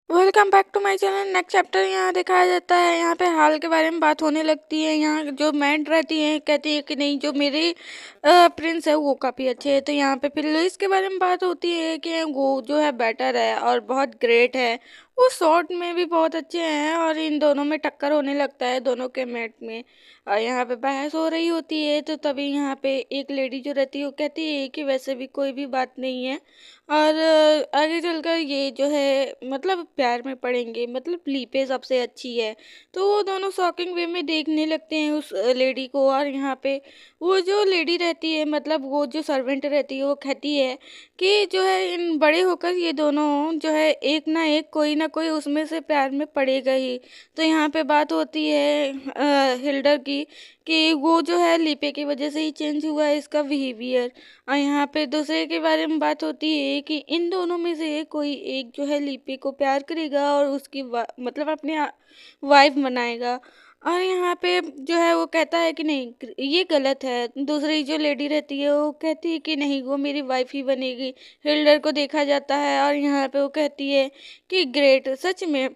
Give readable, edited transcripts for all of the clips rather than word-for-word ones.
Welcome back to my channel. Next chapter यहाँ दिखाया जाता है। यहाँ पे हाल के बारे में बात होने लगती है। यहाँ जो मैड रहती है कहती है कि नहीं, जो मेरे प्रिंस है वो काफ़ी अच्छे है। तो यहाँ पे फिर लुइस के बारे में बात होती है कि वो जो है बेटर है और बहुत ग्रेट है। वो शॉर्ट में भी बहुत अच्छे हैं और इन दोनों में टक्कर होने लगता है, दोनों के मैट में। और यहाँ पे बहस हो रही होती है तो तभी यहाँ पे एक लेडी जो रहती है वो कहती है कि वैसे भी कोई भी बात नहीं है और आगे चलकर ये जो है मतलब प्यार में पड़ेंगे, मतलब लीपे सबसे अच्छी है। तो वो दोनों शॉकिंग वे में देखने लगते हैं उस लेडी को। और यहाँ पे वो जो लेडी रहती है, मतलब वो जो सर्वेंट रहती है, वो कहती है कि जो है इन बड़े होकर ये दोनों जो है एक ना कोई उसमें से प्यार में पड़ेगा ही। तो यहाँ पे बात होती है हिल्डर की कि वो जो है लीपे की वजह से ही चेंज हुआ है इसका बिहेवियर। और यहाँ पे दूसरे के बारे में बात होती है कि इन दोनों में से कोई एक जो है लिपि को प्यार करेगा और उसकी मतलब अपने वाइफ बनाएगा। और यहाँ पे जो है वो कहता है कि नहीं, ये गलत है। दूसरी जो लेडी रहती है वो कहती है कि नहीं, वो मेरी वाइफ ही बनेगी। हिल्डर को देखा जाता है और यहाँ पे वो कहती है कि ग्रेट, सच में।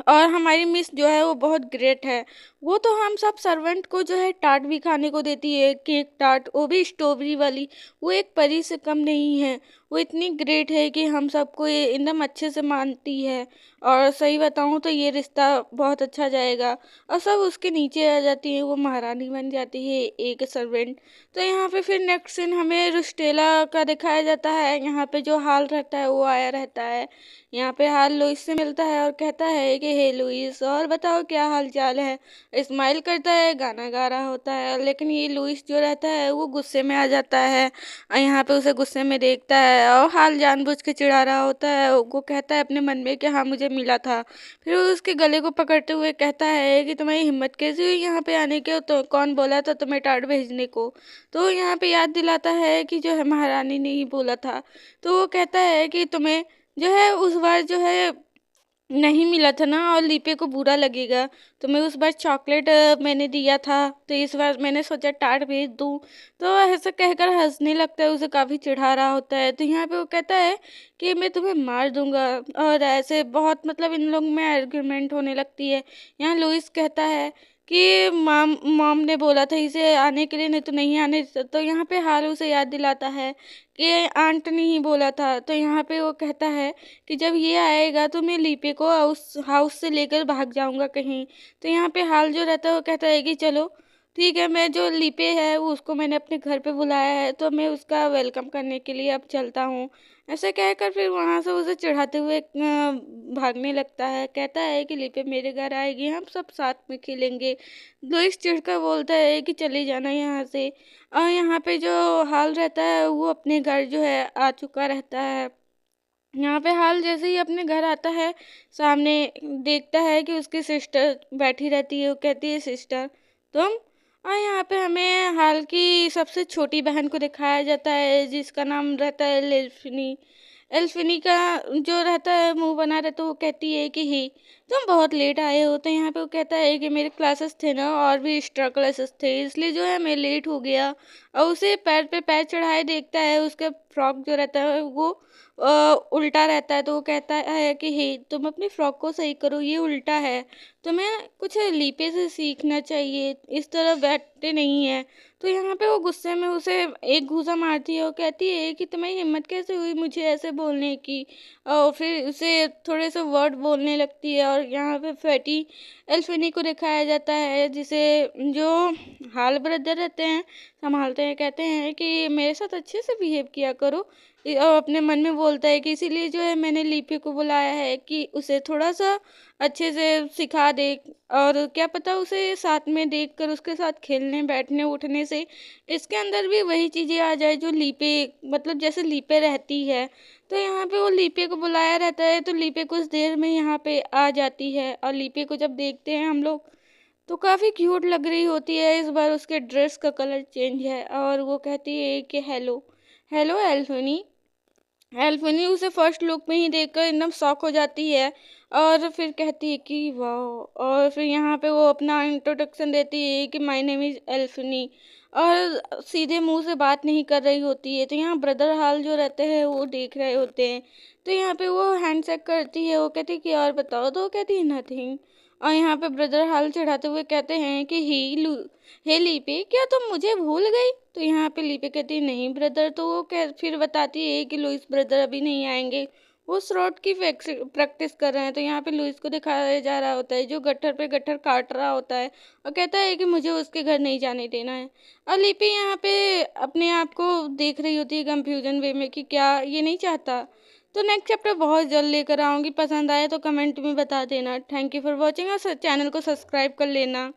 और हमारी मिस जो है वो बहुत ग्रेट है। वो तो हम सब सर्वेंट को जो है टार्ट भी खाने को देती है, केक टार्ट, वो भी स्ट्रॉबेरी वाली। वो एक परी से कम नहीं है। वो इतनी ग्रेट है कि हम सबको ये एकदम अच्छे से मानती है। और सही बताऊँ तो ये रिश्ता बहुत अच्छा जाएगा। और सब उसके नीचे आ जाती है, वो महारानी बन जाती है एक सर्वेंट। तो यहाँ पे फिर नेक्स्ट सीन हमें रुस्टेला का दिखाया जाता है। यहाँ पे जो हाल रहता है वो आया रहता है। यहाँ पे हाल लुइस से मिलता है और कहता है कि हे लुइस, और बताओ क्या हाल चाल है। स्माइल करता है, गाना गा रहा होता है, लेकिन ये लुइस जो रहता है वो गुस्से में आ जाता है। और यहाँ पे उसे गुस्से में देखता है और हाल जानबूझ के चिढ़ा रहा होता है। वो कहता है अपने मन में कि हाँ मुझे मिला था। फिर वो उसके गले को पकड़ते हुए कहता है कि तुम्हारी हिम्मत कैसी हुई यहाँ पे आने के, तो कौन बोला था तुम्हें टाट भेजने को। तो यहाँ पे याद दिलाता है कि जो है महारानी ने ही बोला था। तो वो कहता है कि तुम्हें जो है उस बार जो है नहीं मिला था ना, और लीपे को बुरा लगेगा। तुम्हें उस बार चॉकलेट मैंने दिया था, तो इस बार मैंने सोचा टाट भेज दूँ। तो ऐसा कहकर हंसने लगता है, उसे काफ़ी चिढ़ा रहा होता है। तो यहाँ पे वो कहता है कि मैं तुम्हें मार दूंगा। और ऐसे बहुत मतलब इन लोग में आर्गुमेंट होने लगती है। यहाँ लुइस कहता है कि मॉम मॉम ने बोला था इसे आने के लिए, नहीं तो नहीं आने देता। तो यहाँ पे हाल उसे याद दिलाता है कि आंट ने ही बोला था। तो यहाँ पे वो कहता है कि जब ये आएगा तो मैं लीपे को उस हाउस से लेकर भाग जाऊंगा कहीं। तो यहाँ पे हाल जो रहता है वो कहता है कि चलो ठीक है, मैं जो लीपे है वो उसको मैंने अपने घर पे बुलाया है, तो मैं उसका वेलकम करने के लिए अब चलता हूँ। ऐसे कहकर फिर वहाँ से उसे चिढ़ाते हुए भागने लगता है। कहता है कि लीपे मेरे घर आएगी, हम सब साथ में खेलेंगे। लुइस चिढ़कर बोलता है कि चले जाना यहाँ से। और यहाँ पे जो हाल रहता है वो अपने घर जो है आ चुका रहता है। यहाँ पे हाल जैसे ही अपने घर आता है, सामने देखता है कि उसकी सिस्टर बैठी रहती है। वो कहती है सिस्टर तुम। और यहाँ पे हमें हाल की सबसे छोटी बहन को दिखाया जाता है जिसका नाम रहता है एल्फिनी। एल्फिनी का जो रहता है मुंह बना रहता है, वो कहती है कि ही तुम बहुत लेट आए हो। तो यहाँ पे वो कहता है कि मेरे क्लासेस थे ना, और भी एक्स्ट्रा क्लासेस थे, इसलिए जो है मैं लेट हो गया। और उसे पैर पे पैर चढ़ाए देखता है, उसका फ्रॉक जो रहता है वो उल्टा रहता है। तो वो कहता है कि हे तुम अपनी फ्रॉक को सही करो, ये उल्टा है। तुम्हें कुछ लीपे से सीखना चाहिए, इस तरह बैठते नहीं है। तो यहाँ पे वो गुस्से में उसे एक घूसा मारती है और कहती है कि तुम्हारी हिम्मत कैसे हुई मुझे ऐसे बोलने की। और फिर उसे थोड़े से वर्ड बोलने लगती है। और यहाँ पे फैटी एल्फिनी को दिखाया जाता है, जिसे जो हाल ब्रदर रहते हैं संभालते हैं। कहते हैं कि मेरे साथ अच्छे से बिहेव किया करो। और अपने मन में बोलता है कि इसीलिए जो है मैंने लीपी को बुलाया है कि उसे थोड़ा सा अच्छे से सिखा दे। और क्या पता उसे साथ में देखकर उसके साथ खेलने बैठने उठने से इसके अंदर भी वही चीज़ें आ जाए जो लीपे, मतलब जैसे लीपे रहती है। तो यहाँ पे वो लीपे को बुलाया रहता है, तो लीपे कुछ देर में यहाँ पे आ जाती है। और लीपे को जब देखते हैं हम लोग तो काफ़ी क्यूट लग रही होती है। इस बार उसके ड्रेस का कलर चेंज है और वो कहती है कि हेलो हेलो एल्फनी। एल्फनी उसे फर्स्ट लुक में ही देखकर एकदम शॉक हो जाती है। और फिर कहती है कि वाह। और फिर यहाँ पे वो अपना इंट्रोडक्शन देती है कि माय नेम इज़ एल्फनी। और सीधे मुंह से बात नहीं कर रही होती है। तो यहाँ ब्रदर हाल जो रहते हैं वो देख रहे होते हैं। तो यहाँ पे वो हैंडशेक करती है, वो कहती है कि और बताओ, तो वो कहती है नथिंग। और यहाँ पे ब्रदर हाल चढ़ाते हुए कहते हैं कि हे लीपे, क्या तुम मुझे भूल गई? तो यहाँ पे लीपे कहती है नहीं ब्रदर। तो वो फिर बताती है कि लुइस ब्रदर अभी नहीं आएंगे, वो स्लॉट की प्रैक्टिस कर रहे हैं। तो यहाँ पे लुइस को दिखाया जा रहा होता है जो गट्ठर पे गट्ठर काट रहा होता है और कहता है कि मुझे उसके घर नहीं जाने देना है। और लिपि यहाँ पे अपने आप को देख रही होती है कंफ्यूजन वे में कि क्या ये नहीं चाहता। तो नेक्स्ट चैप्टर बहुत जल्द लेकर आऊँगी, पसंद आए तो कमेंट में बता देना। थैंक यू फॉर वॉचिंग और चैनल को सब्सक्राइब कर लेना।